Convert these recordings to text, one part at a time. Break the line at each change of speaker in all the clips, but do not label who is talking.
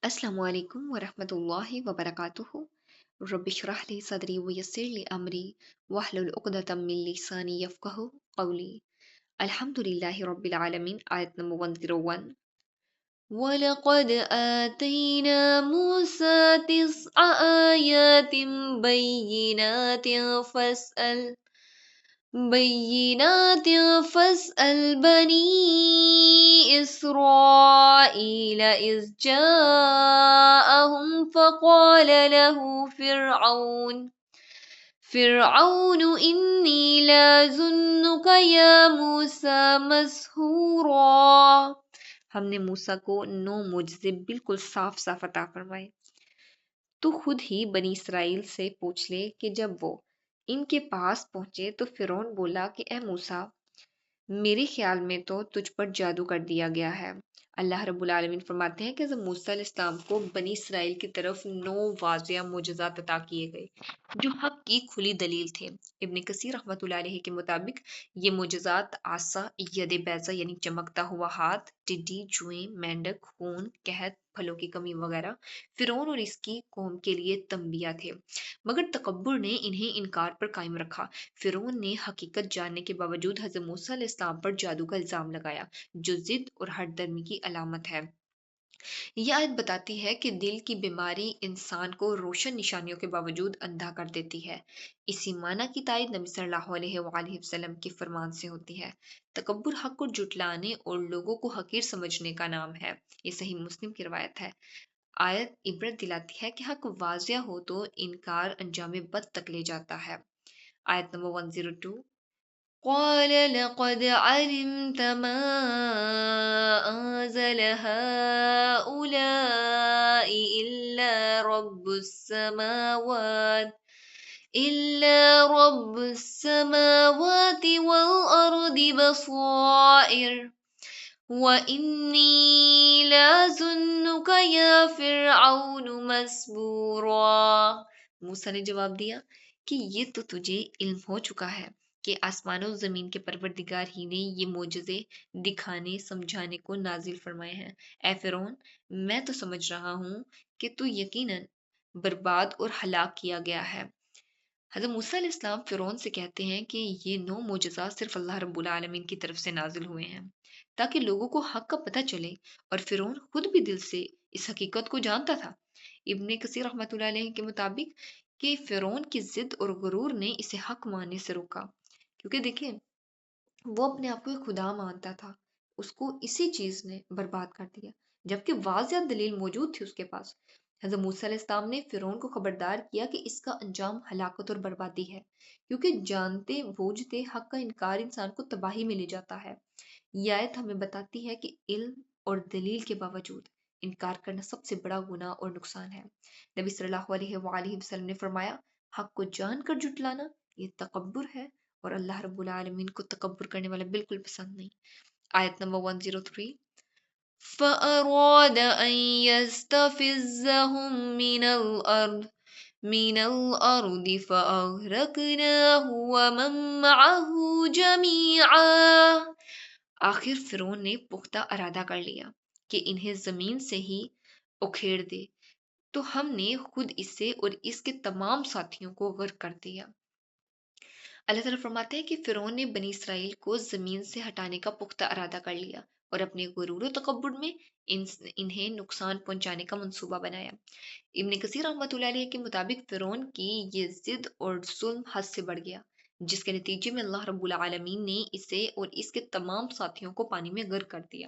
अस्सलामु अलैकुम वरहमतुल्लाहि वबरकातुहू। रब्बि इश्रह ली सदरी वयस्सिर ली अमरी वहलुल उक़दतम मिन लिसानी यफ़क़हू क़ौली। अल्हम्दुलिल्लाहि रब्बिल आलमीन। आयत नंबर 101। वलक़द आतैना मूसा तिस्अ आयातिन बय्यिनातिन फस्अल बनी इस्राईल इज़ जाअहुम फ़िरऔन इन्नी लअज़ुन्नुक या मूसा मस्हूरा। हमने मूसा को 9 मुजज़े बिल्कुल साफ साफ अता फरमाए। तो खुद ही बनी इसराइल से पूछ ले कि जब वो इनके पास पहुंचे तो फिरौन बोला कि ए मूसा, मेरे ख्याल में तो तुझ पर जादू कर दिया गया है। अल्लाह रब्बुल आलमीन फरमाते हैं कि जब मूसा अलैहिस्सलाम को बनी इसराइल की तरफ 9 वाज़िया मोजज़ात अता किए गए जो हक की खुली दलील थे। इब्न कसीर रहमतुल्लाह अलैहि के मुताबिक ये मोजज़ात आसा, यद बैज़ा यानी चमकता हुआ हाथ, टिड्डी, जुएं, मेंढक, खून, कहत, फलों की कमी वगैरह फिरौन और इसकी कौम के लिए तंबिया थे। मगर तकब्बुर ने इन्हें इनकार पर कायम रखा। फिरौन ने हकीकत जानने के बावजूद हज़रत मूसा अलैहिस्सलाम पर जादू का इल्जाम लगाया, जो जिद और हठ धर्मी की अलामत है। यह आयत बताती है कि दिल की बीमारी इंसान को रोशन निशानियों के बावजूद अंधा कर देती है। इसी माना की तायद नबी सल्लल्लाहु अलैहि वसल्लम के फरमान से होती है। तकब्बुर हक को जुटलाने और लोगों को हकीर समझने का नाम है। ये सही मुस्लिम की रवायत है। आयत इबरत दिलाती है कि हक वाज़िया हो तो इनकार अंजाम बद तक ले जाता है। आयत नंबर 102। قال لقد علمت ما أنزل هؤلاء إلا رب السماوات والأرض بصائر وإني لأظنك या फ़िरऔन मस्बूरा। मूसा ने जवाब दिया कि ये तो तुझे इल्म हो चुका है कि आसमानों ज़मीन के परवरदिगार ही ने ये मोजज़े दिखाने समझाने को नाजिल फरमाए हैं। ए फ़िरौन, मैं तो समझ रहा हूँ कि तू यकीनन बर्बाद और हलाक किया गया है। हज़रत मूसा अलैहिस्सलाम फ़िरौन से कहते हैं कि ये 9 मोजज़ात सिर्फ अल्लाह रब्बुल आलमीन की तरफ से नाजिल हुए हैं ताकि लोगों को हक का पता चले, और फ़िरौन खुद भी दिल से इस हकीकत को जानता था। इब्न कसीर रहमतुल्लाह अलैहि के मुताबिक कि फ़िरौन की ज़िद और गुरूर ने इसे हक मानने से रोका, क्योंकि देखिए वो अपने आप को एक खुदा मानता था। उसको इसी चीज़ ने बर्बाद कर दिया, जबकि वाज़िह दलील मौजूद थी उसके पास। हज़रत मूसा अलैहिस्सलाम ने फ़िरौन को खबरदार किया कि इसका अंजाम हलाकत और बर्बादी है, क्योंकि जानते बूझते हक का इनकार इंसान को तबाही में ले जाता है। ये आयत हमें बताती है कि इल्म और दलील के बावजूद इनकार करना सबसे बड़ा गुनाह और नुकसान है। नबी सल्लल्लाहु अलैहि वसल्लम ने फरमाया, हक को जानकर जुटलाना ये तकब्बुर है, और अल्लाह रब्बुल आलमीन को तकब्बुर करने वाला बिल्कुल पसंद नहीं। आयत नंबर 103। فأراد أن يستفزهم من الأرض فأغرقناه ومن معه جميعا। आखिर फिरौन ने पुख्ता इरादा कर लिया कि इन्हें जमीन से ही उखेड़ दे, तो हमने खुद इसे और इसके तमाम साथियों को गर्क कर दिया। अल्लाह ताला फरमाते हैं कि फिरौन ने बनी इसराइल को जमीन से हटाने का पुख्ता इरादा कर लिया और अपने गुरूर और तकब्बुर में इन्हें नुकसान पहुंचाने का मंसूबा बनाया। इब्न कसीर रहमतुल्लाह अलैहि के मुताबिक फिरौन की ये जिद और जुल्म हद से बढ़ गया, जिसके नतीजे में अल्लाह रब्बुल आलमीन ने इसे और इसके तमाम साथियों को पानी में गर्क कर दिया,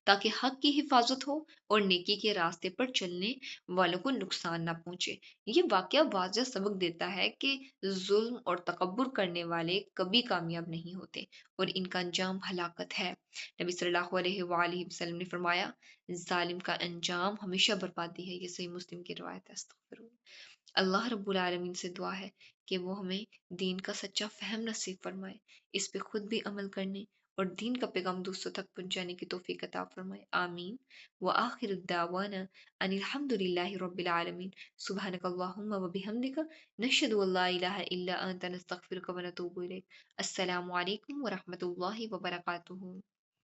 ताकि हक की हिफाजत हो और नेकी के रास्ते पर चलने वालों को नुकसान ना पहुंचे। ये वाकया वाज़ह सबक देता है कि जुल्म और तकब्बुर करने वाले कभी कामयाब नहीं होते और इनका अंजाम हलाकत है। नबी सल्लल्लाहु अलैहि वसल्लम ने फरमाया, जालिम का अंजाम हमेशा बर्बादी है। ये सही मुस्लिम की रवायत है। अस्तगफिरुल्लाह। अल्लाह रब्बुल आलमीन से दुआ है कि वो हमें दीन का सच्चा फहम नसीब फरमाए, इस पे खुद भी अमल करने और दीन का पैगाम दूसरों तक पहुंचाने की तौफीक अता फरमाए। आमीन। व आखिर दावाना अनिल हम्दुलिल्लाहि रब्बिल आलमीन। सुब्हानकल्लाहुम्मा व बिहम्दिका नशहदु अल्ला इलाहा इल्ला अंता नस्तगफिरुका व नतूबु इलैक। अस्सलामु अलैकुम व रहमतुल्लाहि व बरकातुहू।